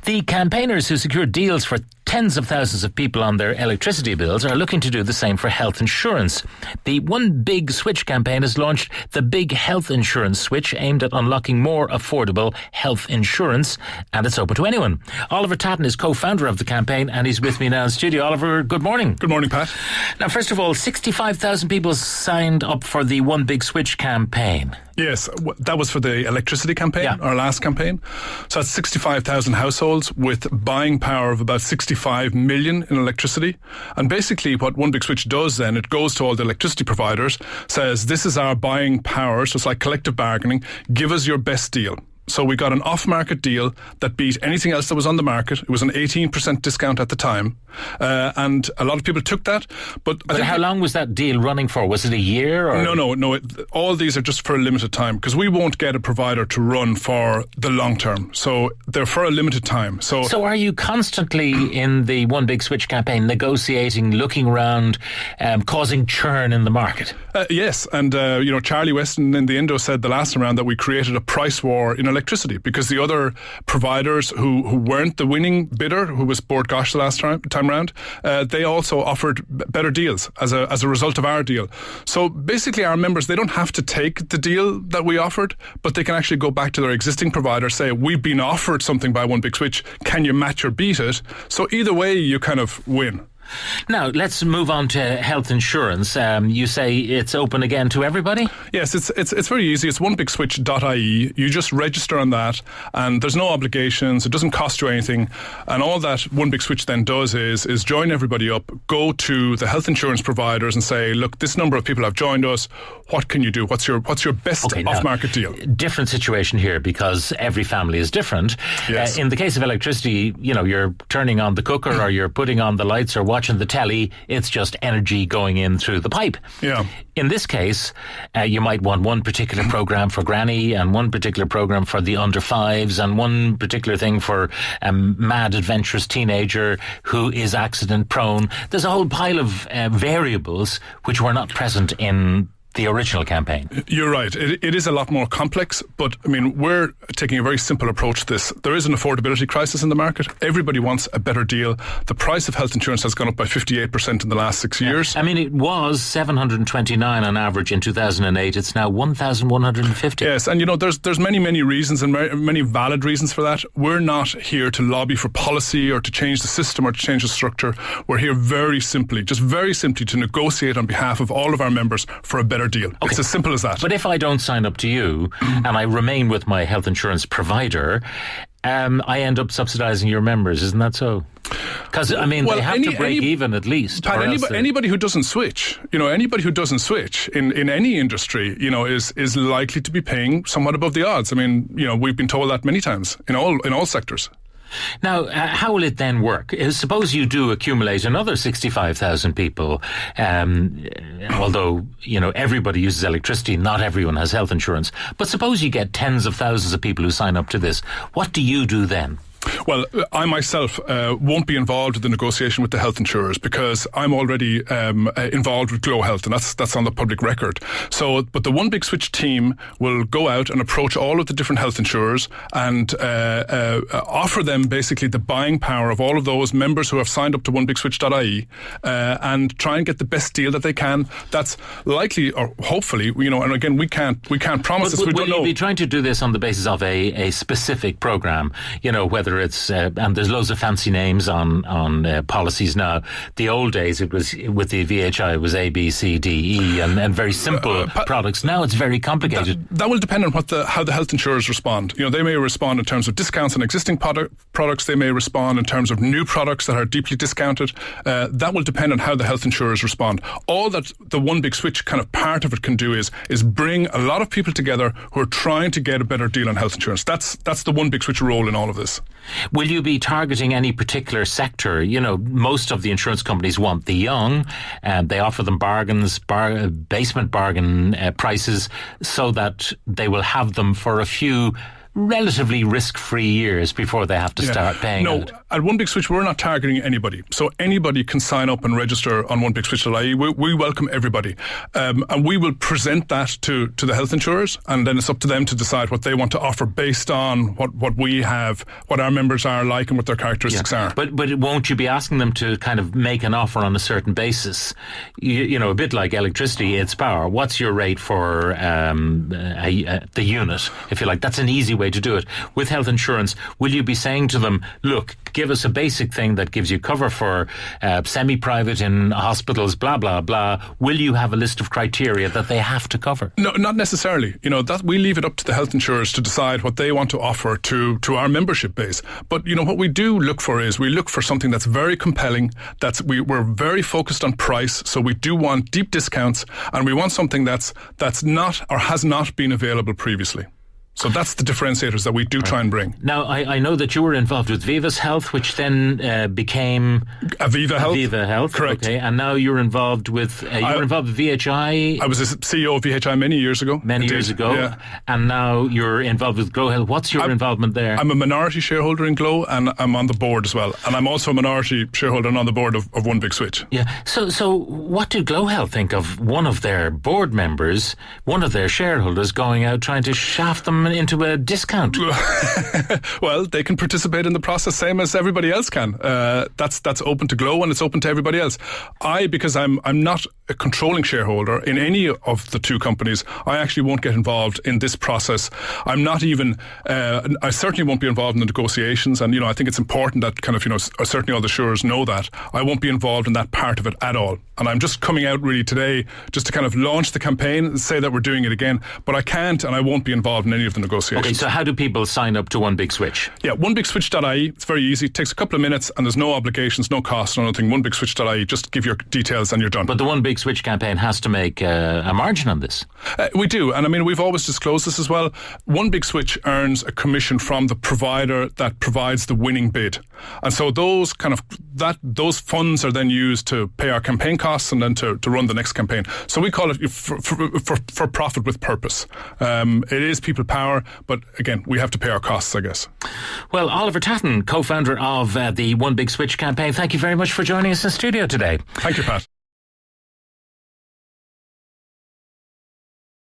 The campaigners who secured deals for tens of thousands of people on their electricity bills are looking to do the same for health insurance. The One Big Switch campaign has launched the Big Health Insurance Switch, aimed at unlocking more affordable health insurance, and it's open to anyone. Oliver Tatton is co-founder of the campaign, and he's with me now in studio. Oliver, good morning. Good morning, Pat. Now, first of all, 65,000 people signed up for the One Big Switch campaign. Yes, that was for the electricity campaign, our last campaign. So that's 65,000 households with buying power of about 65 million in electricity. And basically what One Big Switch does then, it goes to all the electricity providers, says this is our buying power, so it's like collective bargaining, give us your best deal. So we got an off-market deal that beat anything else that was on the market. It was an 18% discount at the time. And a lot of people took that. But how long was that deal running for? Was it a year? Or? No. All these are just for a limited time, because we won't get a provider to run for the long term. So they're for a limited time. So are you constantly in the One Big Switch campaign negotiating, looking around, causing churn in the market? Yes. And, Charlie Weston in the Indo said the last time around that we created a price war in electricity, because the other providers who weren't the winning bidder, who was Bord Gosh the last time round, they also offered better deals as a result of our deal. So basically our members, they don't have to take the deal that we offered, but they can actually go back to their existing provider, say, we've been offered something by One Big Switch, can you match or beat it? So either way you kind of win. Now, let's move on to health insurance. You say it's open again to everybody? Yes, it's very easy. It's onebigswitch.ie. You just register on that, and there's no obligations. It doesn't cost you anything. And all that One Big Switch then does is join everybody up, go to the health insurance providers and say, look, this number of people have joined us. What can you do? What's your best off-market deal? Different situation here, because every family is different. Yes. In the case of electricity, you're turning on the cooker or you're putting on the lights or watching the telly, it's just energy going in through the pipe. Yeah. In this case, you might want one particular program for granny and one particular program for the under fives and one particular thing for a mad adventurous teenager who is accident prone. There's a whole pile of variables which were not present in the original campaign. You're right. It is a lot more complex, but I mean, we're taking a very simple approach to this. There is an affordability crisis in the market. Everybody wants a better deal. The price of health insurance has gone up by 58% in the last 6 years. I mean, it was $729 on average in 2008. It's now $1,150. Yes, and there's many reasons and many valid reasons for that. We're not here to lobby for policy or to change the system or to change the structure. We're here very simply to negotiate on behalf of all of our members for a better deal. Okay. It's as simple as that. But if I don't sign up to you and I remain with my health insurance provider, I end up subsidising your members, isn't that so? Because they have to break even at least. Pat, anybody who doesn't switch, in any industry, is likely to be paying somewhat above the odds. I mean, we've been told that many times in all sectors. Now, how will it then work? Suppose you do accumulate another 65,000 people, although, everybody uses electricity, not everyone has health insurance. But suppose you get tens of thousands of people who sign up to this. What do you do then? Well, I myself won't be involved with the negotiation with the health insurers, because I'm already involved with Glow Health, and that's on the public record. But the One Big Switch team will go out and approach all of the different health insurers and offer them basically the buying power of all of those members who have signed up to onebigswitch.ie and try and get the best deal that they can. That's likely, or hopefully, and again, we can't promise this. We don't know. Will you be trying to do this on the basis of a specific program? Whether it's and there's loads of fancy names on policies now. The old days, it was with the VHI, it was A, B, C, D, E, and very simple products. Now it's very complicated. That will depend on how the health insurers respond. They may respond in terms of discounts on existing products. They may respond in terms of new products that are deeply discounted. That will depend on how the health insurers respond. All that the One Big Switch kind of part of it can do is bring a lot of people together who are trying to get a better deal on health insurance. That's the One Big Switch role in all of this. Will you be targeting any particular sector? Most of the insurance companies want the young, and they offer them basement bargain prices, so that they will have them for a few relatively risk-free years before they have to start paying No, out. at One Big Switch, we're not targeting anybody. So anybody can sign up and register on onebigswitch.ie. We welcome everybody. And we will present that to the health insurers, and then it's up to them to decide what they want to offer based on what we have, what our members are like and what their characteristics are. But won't you be asking them to kind of make an offer on a certain basis? You know, a bit like electricity, it's power. What's your rate for the unit, if you like? That's an easy way to do it. With health insurance, will you be saying to them, look, give us a basic thing that gives you cover for semi-private in hospitals, blah, blah, blah. Will you have a list of criteria that they have to cover? No, not necessarily. You know, that we leave it up to the health insurers to decide what they want to offer to our membership base. But, you know, what we do look for is we look for something that's very compelling, we're very focused on price, so we do want deep discounts, and we want something that's not or has not been available previously. So that's the differentiators that we do try and bring. Now, I know that you were involved with Viva's Health, which then became Aviva Health. Aviva Health, correct. Okay, and now you're involved with VHI. I was the CEO of VHI many years ago. Years ago, yeah. And now you're involved with Grow Health. What's your involvement there? I'm a minority shareholder in Glow, and I'm on the board as well. And I'm also a minority shareholder and on the board of One Big Switch. Yeah. So what did Glow Health think of one of their board members, one of their shareholders, going out trying to shaft them into a discount? Well, they can participate in the process same as everybody else can. That's open to Glow, and it's open to everybody else. Because I'm not a controlling shareholder in any of the two companies, I actually won't get involved in this process. I'm not even I certainly won't be involved in the negotiations, and, you know, I think it's important that kind of, you know, certainly all the insurers know that. I won't be involved in that part of it at all. And I'm just coming out really today just to kind of launch the campaign and say that we're doing it again, but I can't and I won't be involved in any of the negotiations. Okay, so how do people sign up to One Big Switch? Yeah, onebigswitch.ie. It's very easy. It takes a couple of minutes and there's no obligations, no costs, no nothing. Onebigswitch.ie. Just give your details and you're done. But the One Big Switch campaign has to make a margin on this. We do. And I mean, we've always disclosed this as well. One Big Switch earns a commission from the provider that provides the winning bid. And so those funds are then used to pay our campaign costs and then to run the next campaign. So we call it for profit with purpose. It is people power, but again, we have to pay our costs, I guess. Well, Oliver Tatton, co-founder of the One Big Switch campaign, thank you very much for joining us in studio today. Thank you, Pat.